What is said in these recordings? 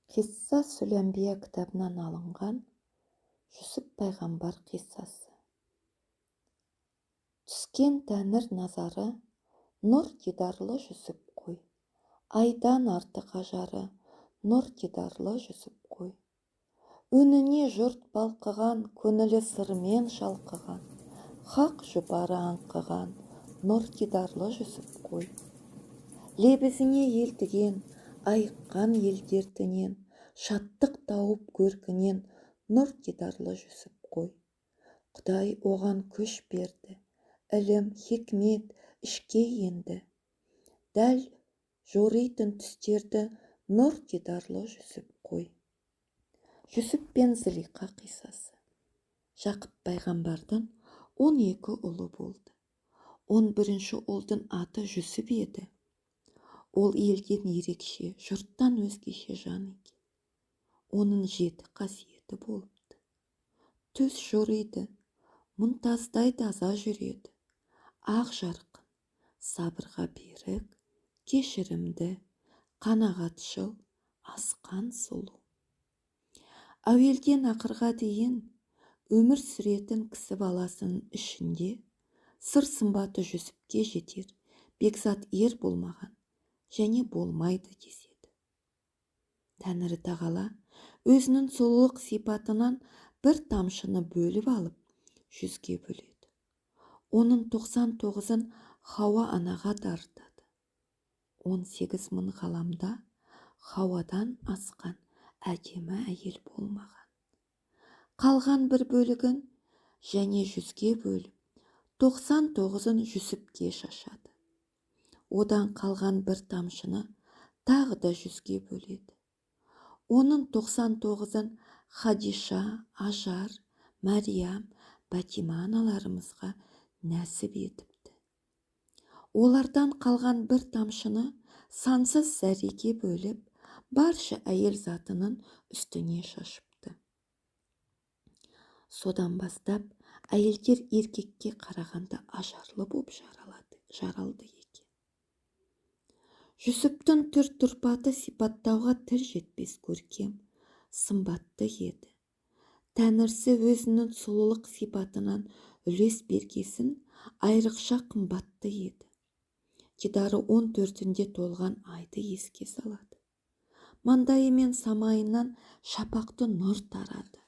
Қисса Сүләмбия кітабынан алынған Жүсіп пайғамбар қиссасы. Түскен тәңір назары нұр дидарлы Жүсіп қой. Айдан артық ажары нұр дидарлы Жүсіп қой. Үніне жұрт балқыған, көңілі сырмен шалқыған, хақ жұпары аңқыған нұр дидарлы Жүсіп қой. Лебізіне елтіген, айыққан елдертінен, шаттық тауып көркінен нұр дидарлы Жүсіп қой. Құдай оған күш берді, ілім, хикмет ішке енді. Дәл жоритын түстерді нұр дидарлы Жүсіп қой. Жүсіп пен Зылиқа қиссасы. Жақып пайғамбардың 12 ұлы болды. 11-ші ұлдың аты Жүсіп еді. Ол елден ерекше, жұрттан өзгеше жан екен. Оның 7 қасиеті болыпты. Түс жориды, мұнтаздай таза жүреді. Ақ жарқын, сабырға берік, кешірімді, қанағатшыл, асқан сұлу. Әуелден ақырға дейін өмір сүретін кісі баласының ішінде сыр сымбаты Жүсіпке жетер, бекзат ер болмаған және болмайды деседі. Тәңірі тағала өзінің сұлулық сипатынан бір тамшыны бөліп алып, 100-ге бөледі. Оның 99-ын Хауа анаға дарытады. 18 мың ғаламда Хауадан асқан әдемі әйел болмаған. Қалған бір бөлігін және 100-ге бөліп, 99-ын Жүсіпке шашады. Одан қалған бір тамшыны тағы да 100-ге бөледі. Оның 99-ын Хадиша, Ажар, Мәриям, Бәтима аналарымызға нәсіп етіпті. Олардан қалған бір тамшыны сансыз зәреге бөліп, барша әйел затының үстіне шашыпты. Содан бастап, әйелдер еркекке қарағанда ажарлы боп жаралды екен. Жүсіптің түр-тұрпаты сипаттауға тіл жетпес көркем, сымбатты еді. Тәңірісі өзінің сұлулық сипатынан үлес бергесін айрықша қымбатты еді. Дидары 14-інде толған айды еске салады. Маңдайы мен самайынан шапақты нұр тарады.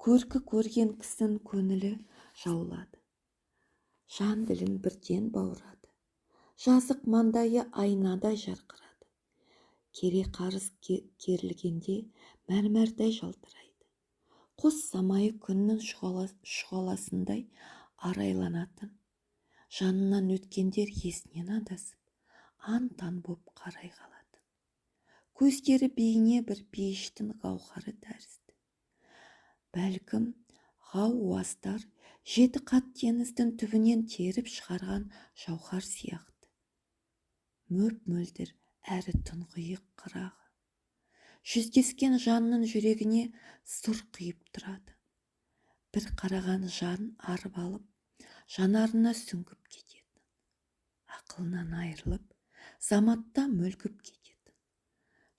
Көркі көрген кісінің көңілі жаулады. Жан ділін бірден баурады. Жазық маңдайы айнадай жарқырады. Кере қарыс керілгенде мәрмәрдай жалтырайды. Қос самайы күннің шұғаласындай арайланатын. Жанынан өткендер есінен адасып, ан-тан боп қарай қалады. Көздері бейне бір пейіштің гауһары тәрізді. Бәлкім, ғау-уастар 7 қат теңіздің түбінен теріп шығарған жауһар сияқты. Мөп-мөлдір әрі тұңғиық қырағы. Жүздескен жанның жүрегіне сұр құйып тұрады. Бір қараған жан арып алып, жанарына сүңгіп кетеді. Ақылынан айырылып, заматта мүлгіп кетеді.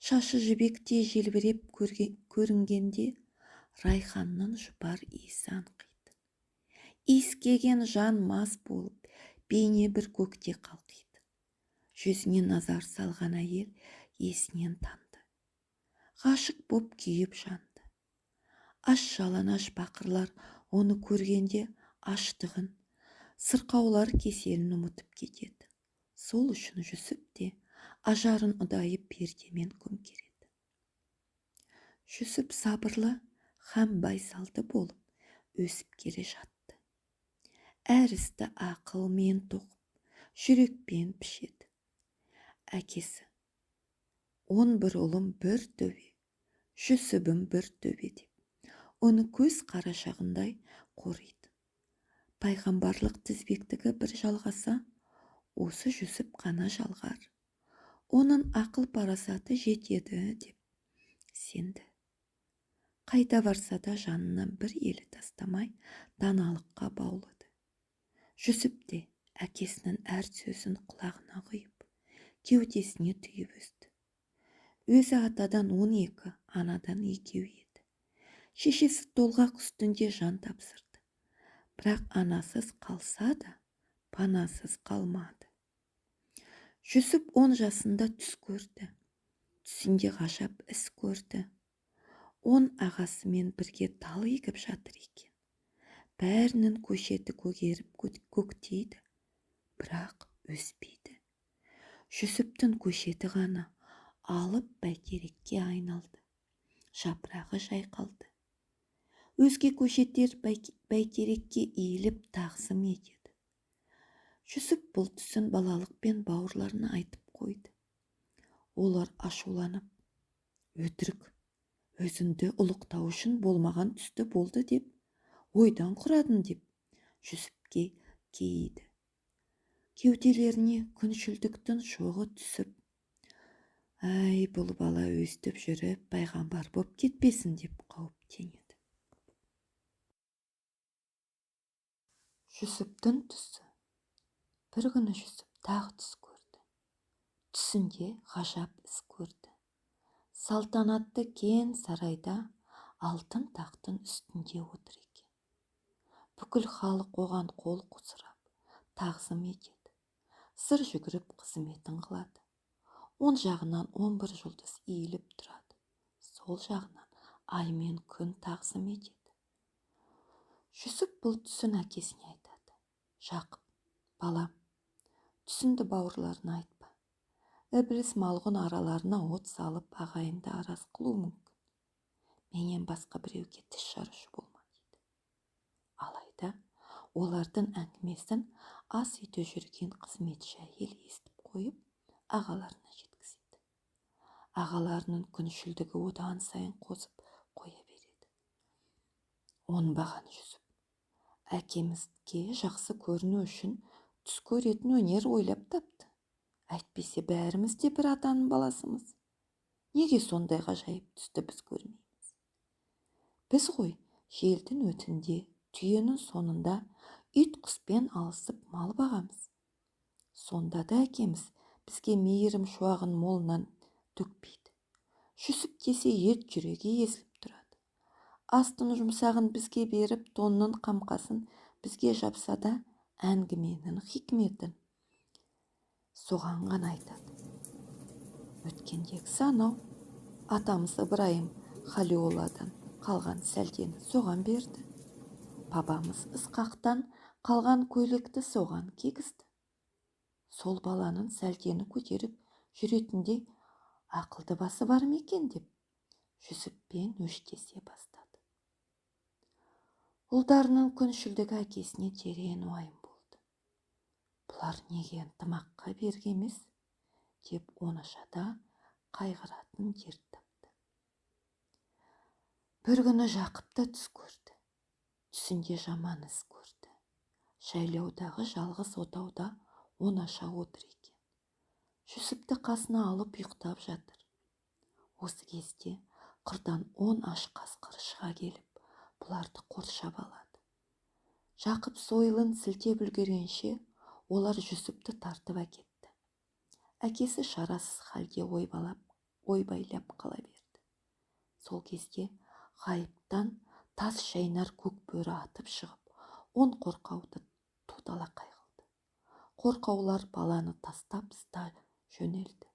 Шашы жібектей желбіреп көрінгенде, райханның жұпар иісі аңқиды. Иіскеген жан мас болып, бейне бір көкте қалқиды. Жүзіне назар салған әйел есінен танды. Ғашық боп күйіп жанды. Аш жалаңаш бақырлар оны көргенде аштығын, сырқаулар кеселін ұмытып кетеді. Сол үшін Жүсіп те ажарын ұдайы пердемен көмкереді. Жүсіп сабырлы һәм байсалды болып өсіп келе жатты. Әр істі ақылмен тоқып, жүрекпен пішеді. Әкесі: 11 ұлым бір төбе, Жүсібім бір төбе деп, оны көз қарашағындай қориды. Пайғамбарлық тізбектігі бір жалғаса, осы Жүсіп қана жалғар. Оның ақыл парасаты жетеді деп сенді. Қайда барса да жанынан бір елі тастамай даналыққа баулыды. Жүсіп те әкесінің әр сөзін құлағына құйып, кеудесіне түйіп өсті. Өзі атадан 12, анадан 2 еді. Шешесі толғақ үстінде жан тапсырды. Бірақ анасыз қалса да, панасыз қалмады. Жүсіп 10 жасында түс көрді. Түсінде ғажап іс көрді. 10 ағасымен бірге тал егіп жатыр екен. Бәрінің көшеті көгеріп көктейді, бірақ өспейді. Жүсіптің көшеті ғана алып бәйтерекке айналды. Жапырағы жайқалды. Өзге көшеттер бәйтерекке иіліп тағзым етеді. Жүсіп бұл түсін балалықпен бауырларына айтып қойды. Олар ашуланып, өтірік, өзіңді ұлықтау үшін болмаған түсті болды деп, ойдан құрадың деп, Жүсіпке кейіді. Кеуделеріне күншілдіктің шоғы түсіп, «Ай, бұл бала өстіп жүріп, пайғамбар боп кетпесін» деп қауіптенеді. Жүсіптің түсі. Бір күні Жүсіп тағы түс көрді. Түсінде ғажап іс көрді. Салтанатты кең сарайда алтын тақтың үстінде отыр екен. Бүкіл халық оған қол қусырап, тағзым етеді. Сыр жүгіріп қызметін қылады. Оң жағынан 11 жұлдыз иіліп тұрады. Сол жағынан ай мен күн тағзым етеді. Жүсіп бұл түсін әкесіне айтады. Жақып, балам, түсінді бауырларына айтпа. Ібліс малғұн араларына от салып, ағайынды араз қылуы мүмкін. Менен басқа біреуге тіс жарушы болма дейді. Алайда олардың әңгімесін ас үйде жүрген қызметші әйел естіп қойып, ағаларына жеткізеді. Ағаларының күншілдігі одан сайын қосып қоя береді. Оңбаған Жүсіп, әкемізге жақсы көріну үшін түс көретін өнер ойлап тапты. Әйтпесе бәріміз де бір атаның баласымыз. Неге сондай ғажайып түсті біз көрмейміз? Біз ғой желдің өтінде, түйенің сонында ит құспен алысып мал бағамыз. Сонда да әкеміз бізге мейірім шуағын молынан төкпейді. Жүсіп десе ет жүрегі езіліп тұрады. Астың жұмсағын бізге беріп, тонның қамқасын бізге жапса да, әңгіменің хикметін соған ғана айтады. Өткендегісі анау, атамыз Ыбырайым Халиолладан қалған сәлдені соған берді. Бабамыз Ысқақтан қалған көйлекті соған кигізді. Сол баланың сәлдені көтеріп жүретіндей ақылды басы бар ма екен деп, Жүсіппен өштесе бастады. Ұлдарының күншілдігі әкесіне терең уайым болды. Бұлар неге ынтымаққа бергемес деп оңашада қайғыратын дерт тапты. Бір күні Жақып та түс көрді. Түсінде жаман іс көрді. Жайлаудағы жалғыз отауда оңаша отыр екен. Жүсіпті қасына алып ұйықтап жатыр. Осы кезде қырдан 10 аш қасқыр шыға келіп, бұларды қоршап алады. Жақып сойылын сілтеп үлгергенше, олар Жүсіпті тартып әкетті. Әкесі шарасыз халде ойбайлап қала берді. Сол кезде ғайыптан тас шайнар көк бөрі атып шығып, 10 қорқауды тудалақай қылды. Қорқаулар баланы тастап тыста жөнелді.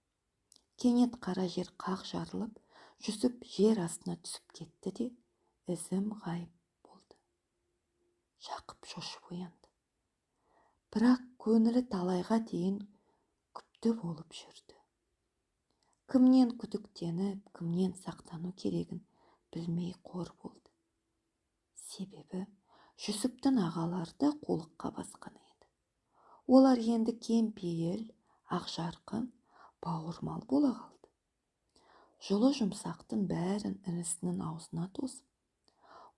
Кенет қара жер қақ жарылып, Жүсіп жер астына түсіп кетті де, ізім ғайып болды. Жақып шошып оянды. Бірақ көңілі талайға дейін күпті болып жүрді. Кімнен күдіктеніп, кімнен сақтану керегін білмей қор болды. Себебі Жүсіптің ағаларды қолыққа басқан еді. Олар енді кемпейіл, ақжарқын, бауырмал бола қалды. Жылы жұмсақтың бәрін інісінің аузына тосып,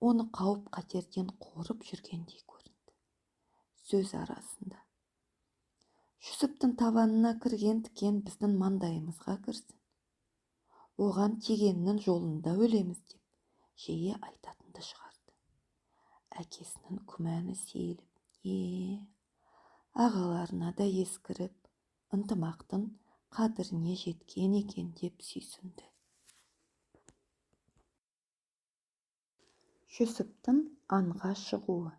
оны қауіп қатерден қорып жүргендей көрінді. Сөз арасында: Жүсіптің табанына кірген тікен біздің маңдайымызға кірсін. Оған тигеннің жолында өлеміз деп жиі айтатынды шығарды. Әкесінің күмәні сейіліп, ағаларына да ескіріп, ынтымақтың қадіріне жеткен екен деп сүйсінді. Жүсіптің аңға шығуы.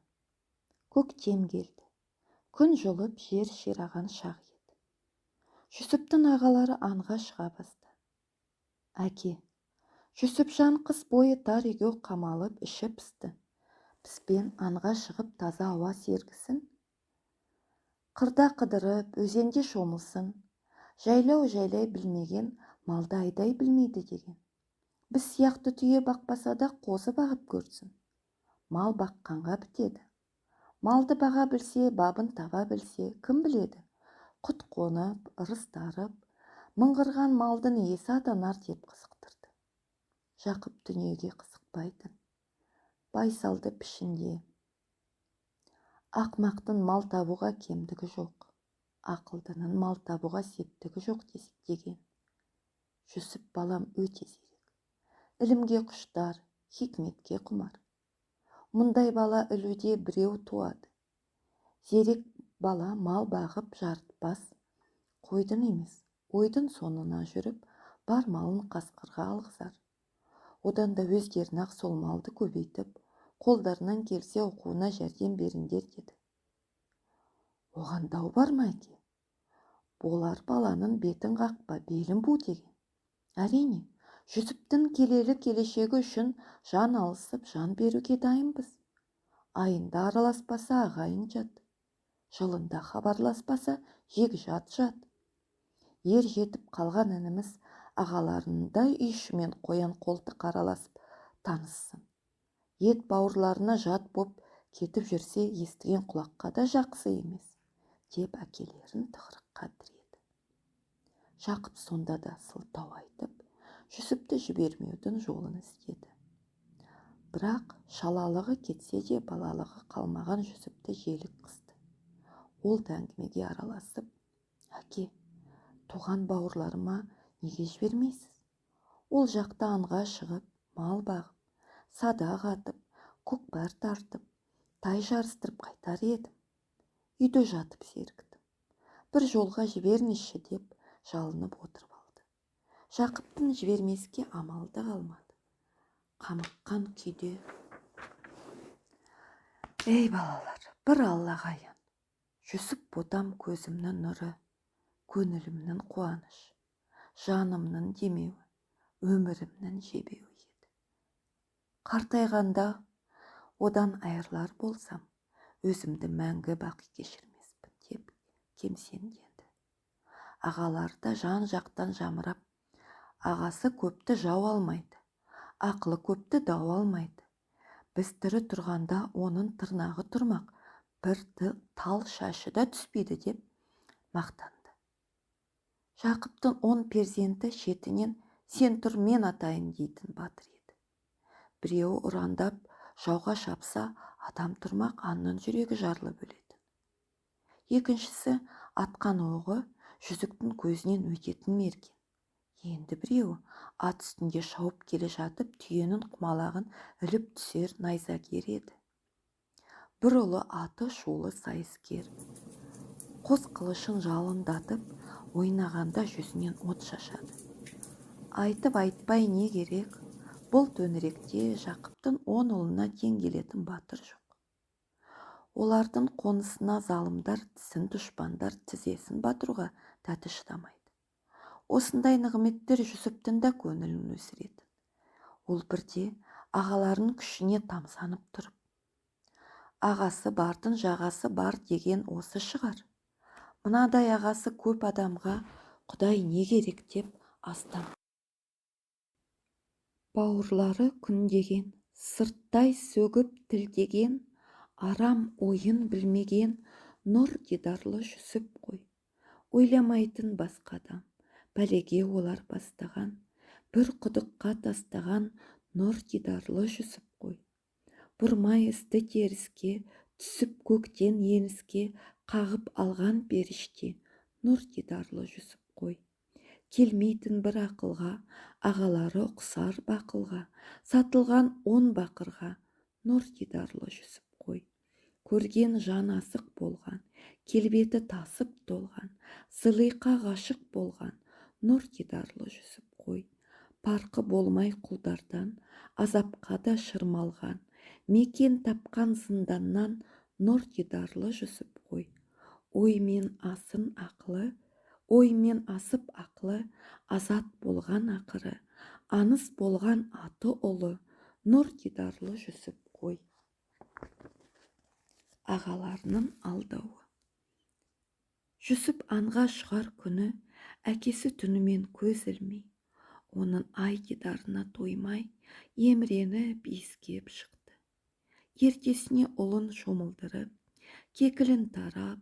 Көктем келді. Күн жылып жер шираған шақ еді. Жүсіптің ағалары аңға шыға бастады. Әке, Жүсіпжан қыс бойы тар үйге қамалып іші пісті. Бізбен аңға шығып таза ауа сергісін. Қырда қыдырып, өзенде шомылсын. Жайлай білмеген малды айдай білмейді деген. Біз сияқты түйе бақпаса да қозы бағып көрсін. Мал баққанға бітеді. Малды баға білсе, бабын таба білсе, кім біледі? Құт қонып, ырыстарып, мыңғырған малдың иесі атанар деп қызықтырды. Жақып дүниеге қызықпайтын. Байсалды пішінде. Ақмақтың мал табуға кемдігі жоқ. Ақылдының мал табуға септігі жоқ деген. Жүсіп балам өте зерек. Ілімге құштар, хикметке құмар. Мұндай бала ілуде біреу туады. Зерек бала мал бағып жарытпас. Қойдың емес, ойдың сонына жүріп, бар малын қасқырға алғызар. Одан да өздерін ақ сол малды көбейтіп, қолдарынан келсе оқуына жәрдем беріңдер деді. Оған дау бар ма әке? Болар баланың бетін қақпа, белін бу деген. Әрине, Жүсіптің келелі келешегі үшін жан алысып, жан беруге дайынбыз. Айында араласпаса ағайын жат. Жылында хабарласпаса жат. Ер жетіп қалған ініміз ағаларындай үйшімен қоян қолтық араласып таныссын. Ет бауырларына жат боп кетіп жүрсе естіген құлаққа да жақсы емес, деп әкелерін тығырыққа тіреді. Жақып сонда да сылтау айтып, Жүсіпті жібермеудің жолын іздеді. Бірақ шалалығы кетсе де балалығы қалмаған Жүсіпті желік қысты. Ол да әңгімеге араласып, әке, туған бауырларыма неге жібермейсіз? Ол жақта аңға шығып, мал бағып, садақ атып, көкпар тартып, тай жарыстырып қайтар едім. Үйде жатып сергідім. Бір жолға жіберіңізші деп жалынып отырып алды. Жақыптың жібермеске амалды қалмады. Қамыққан күйде, ей балалар, бір Аллаға аян. Жүсіп ботам көзімнің нұры, көңілімнің қуаныш, жанымның демеуі, өмірімнің жебеуі еді. Қартайғанда одан айырылар болсам, өзімді мәңгі бақи кешірмеспін деп кемсеңдеді. Ағалары да жан жақтан жамырап, ағасы көпті жау алмайды, ақылы көпті дау алмайды. Біз тірі тұрғанда оның тырнағы тұрмақ, бір тал шашы да түспейді деп мақтанды. Жақыптың 10 перзенті шетінен сен тұр мен атайын дейтін батыр еді. Біреуі ұрандап жауға шапса, адам тұрмақ анның жүрегі жарылып өлетін. Екіншісі атқан оғы жүзіктің көзінен өтетін мерген. Енді біреуі ат үстінде шауып келе жатып, түйенің құмалағын іліп түсер найзагер еді. Бір ұлы аты шулы сайыскер. Қос қылышын жалындатып, ойнағанда жүзінен от шашады. Айтып айтпай не керек? Бұл төңіректе Жақыптың 10 ұлына тең келетін батыр жоқ. Олардың қонысына залымдар тісін, дұшпандар тізесін батыруға тәті шыдамайды. Осындай нығметтер Жүсіптің да көңілін өсіретін. Ол бірде ағаларының күшіне тамсанып тұрып, ағасы бардың жағасы бар деген осы шығар. Мынадай ағасы көп адамға Құдай не керек деп астам. Бауырлары күндеген, сырттай сөгіп тілдеген, арам ойын білмеген нұр дидарлы Жүсіп қой. Ойламайтын басқа адам. Бәлеге олар бастаған, бір құдыққа тастаған нұр дидарлы Жүсіп қой. Бұрмай істі теріске, түсіп көктен еніске, қағып алған періште, нұр дидарлы Жүсіп қой. Келмейтін бір ақылға, ағалары ұқсар бақылға, сатылған 10 бақырға, нұр дидарлы Жүсіп қой. көрген жан асық болған, келбеті тасып толған, зылиқа ғашық болған, нұр дидарлы жүсіп қой. Парқы болмай құлдардан, азапқа да шырмалған, мекен тапқан зынданнан, нұр дидарлы жүсіп қой. Оймен асып ақылы, азат болған ақыры, аңыз болған аты ұлы, нұр дидарлы жүсіп қой. Ағаларының алдауы. Жүсіп анға шығар күні, әкесі түнімен көз ілмей, оның ай дидарына тоймай, еміреніп иіскеп шықты. Ертесіне ұлын шомылдырып, кекілін тарап,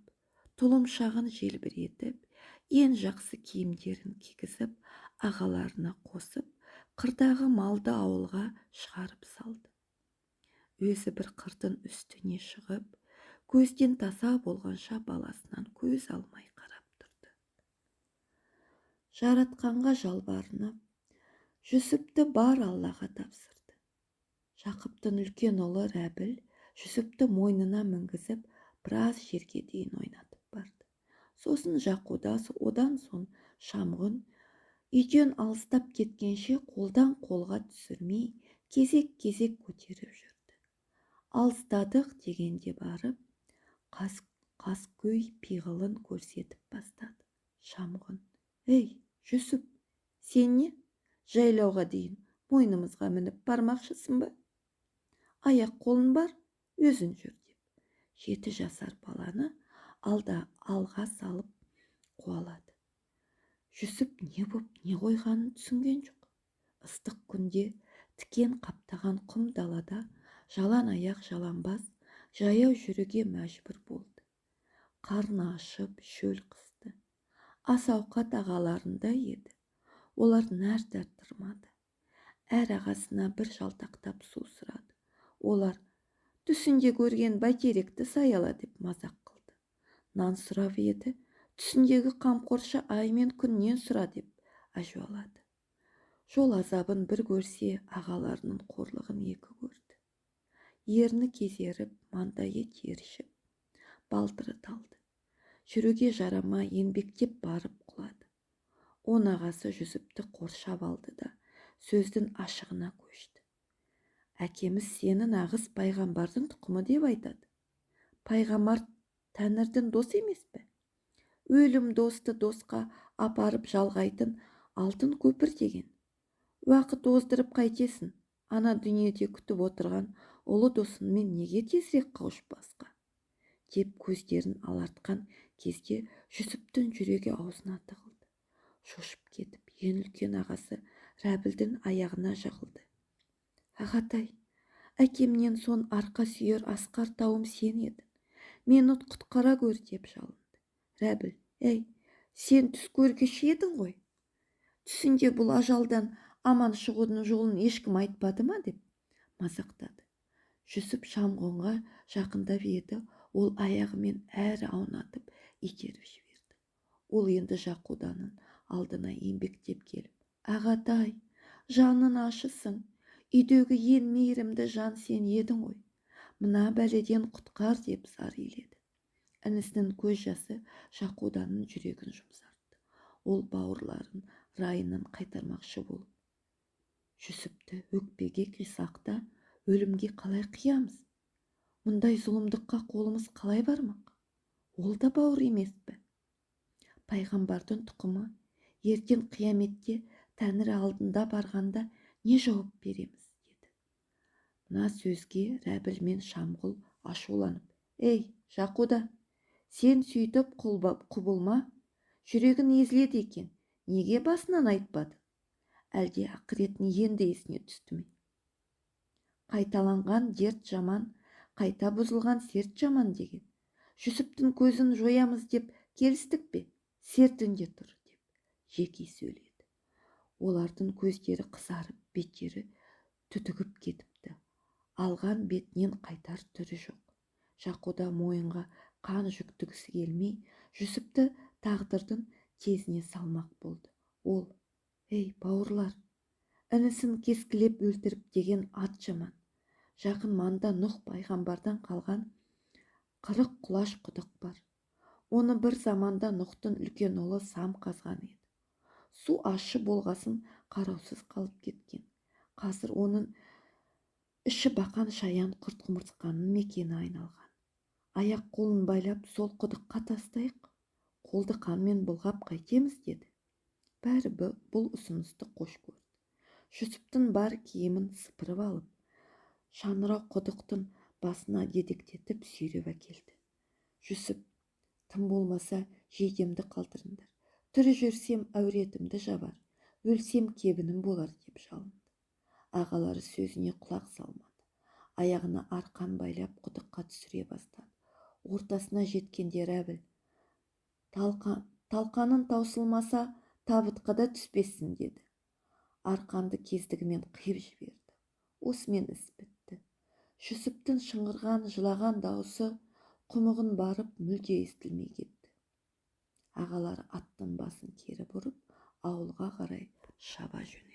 тұлымшағын желбіретіп, ең жақсы киімдерін кигізіп, ағаларына қосып, қырдағы малды ауылға шығарып салды. Өзі бір қырдың үстіне шығып, көзден таса болғанша баласынан көз алмай қарап тұрды. Жаратқанға жалбарынып, Жүсіпті бар Аллаға тапсырды. Жақыптың үлкен ұлы Рәбіл Жүсіпті мойнына мінгізіп, біраз жерге дейін ойнатып барды. Сосын Жақудасы, одан соң Шамғұн үйден алыстап кеткенше қолдан қолға түсірмей, кезек-кезек көтеріп жүрді. Алыстадық дегенде барып, қаскөй пиғылын көрсетіп бастады. Шамғұн: «Ей, Жүсіп, сен не? Жайлауға дейін мойнымызға мініп бармақшысың ба? Аяқ қолын бар, өзін жүр» деп 7 жасар баланы алға салып қуалады. Жүсіп не боп не қойғанын түсінген жоқ. Ыстық күнде тікен қаптаған құм далада жалаң аяқ жалаңбас жаяу жүруге мәжбүр болды. Қарны ашып шөл қысты. Ас ауқат ағаларында еді. Олар нәр тартырмады. Әр ағасына бір жалтақтап су сұрады. Олар: «Түсінде көрген бәйтеректі саяла» деп мазақ қылды. Нан сұрап еді. «Түсіндегі қамқоршы ай мен күннен сұра» деп әжуалады. Жол азабын бір көрсе, ағаларының қорлығын екі көрді. Ерні кезеріп, маңдайы тершіп, балтыры талды. Жүруге жарама еңбектеп барып құлады. 10 ағасы Жүсіпті қоршап алды да сөздің ашығына көшті. «Әкеміз сені нағыз пайғамбардың тұқымы деп айтады. Пайғамбар Тәңірдің досы емес пе? Өлім досты досқа апарып жалғайтын алтын көпір деген. Уақыт оздырып қайтесің, ана дүниеде күтіп отырған ұлы досыңмен неге тезірек қауышпасқа?» деп көздерін алартқан кезде Жүсіптің жүрегі аузына тығылды. Шошып кетіп, ең үлкен ағасы Рәбілдің аяғына жығылды. «Ағатай, әкемнен сон арқа сүйер асқар тауым сен едің. Мені құтқара көр» деп жалынды. Рәбіл: «Ей, сен түс көргіші едің ғой. Түсінде бұл ажалдан аман шығудың жолын ешкім айтпады ма?» деп мазақтады. Жүсіп Шамғұнға жақындап еді, ол аяғымен әрі аунатып итеріп жіберді. Ол енді Жақуданың алдына еңбектеп келіп: «Ағатай, жаның ашысың. Үйдегі ең мейірімді жан сен едің ғой. Мына бәледен құтқар» деп зар иледі. Інісінің көз жасы Жақуданың жүрегін жұмсартты. Ол бауырларын райынан қайтармақшы болып: «Жүсіпті өкпеге қисақта өлімге қалай қиямыз? Мұндай зұлымдыққа қолымыз қалай бармақ? Ол да бауыр емес пе? Пайғамбардың тұқымы, ертең қияметте Тәңір алдында барғанда не жауап береміз?» деді. Мына сөзге Рәбіл мен Шамғұл ашуланып: «Ей, Жақуда, сен сөйтіп құбылма, жүрегін езіледі екен, неге басынан айтпады? Әлде ақыретін енді есіне түсті ме? Қайталанған дерт жаман, қайта бұзылған серт жаман деген. Жүсіптің көзін жоямыз деп келістік пе? Сертінде тұр» деп жеки сөйледі. Олардың көздері қызарып, беттері түтігіп кетіпті. Алған бетінен қайтар түрі жоқ. Жақуда мойынға қан жүктігісі келмей, Жүсіпті тағдырдың тезіне салмақ болды. Ол: «Ей, бауырлар, інісін кескілеп өлтіріп деген ат жаман. Жақын манда Нұх пайғамбардан қалған Қырық құлаш құдық бар. Оны бір заманда Нұқтың үлкен ұлы Сам қазған еді. Су ащы болғасын қараусыз қалып кеткен. Қазір оның іші бақан шаян құрт-құмырсқаның мекені айналған. Аяқ қолын байлап сол құдыққа тастайық, қолды қанмен былғап қайтеміз деді. Бәрі бұл ұсынысты қош көрді. Жүсіптің бар киімін сыпырып алып, шаңырақ құдықтың басына дедектетіп сүйреп әкелді. Жүсіп, тым болмаса жейдемді қалдырыңдар. Тірі жүрсем әуретімді жабар, өлсем кебінім болар деп жалынды. Ағалары сөзіне құлақ салмады. Аяғына арқан байлап құдыққа түсіре бастады. Ортасына жеткенде Әбіл, талқаның таусылмаса табытқа да түспессің деді. Арқанды кездігімен қиып жіберді. Осымен іс бітті. Жүсіптің шыңғырған, жылаған дауысы құмығын барып мүлде естілмей кетті. Ағалары аттың басын кері бұрып ауылға қарай шаба жөнелді.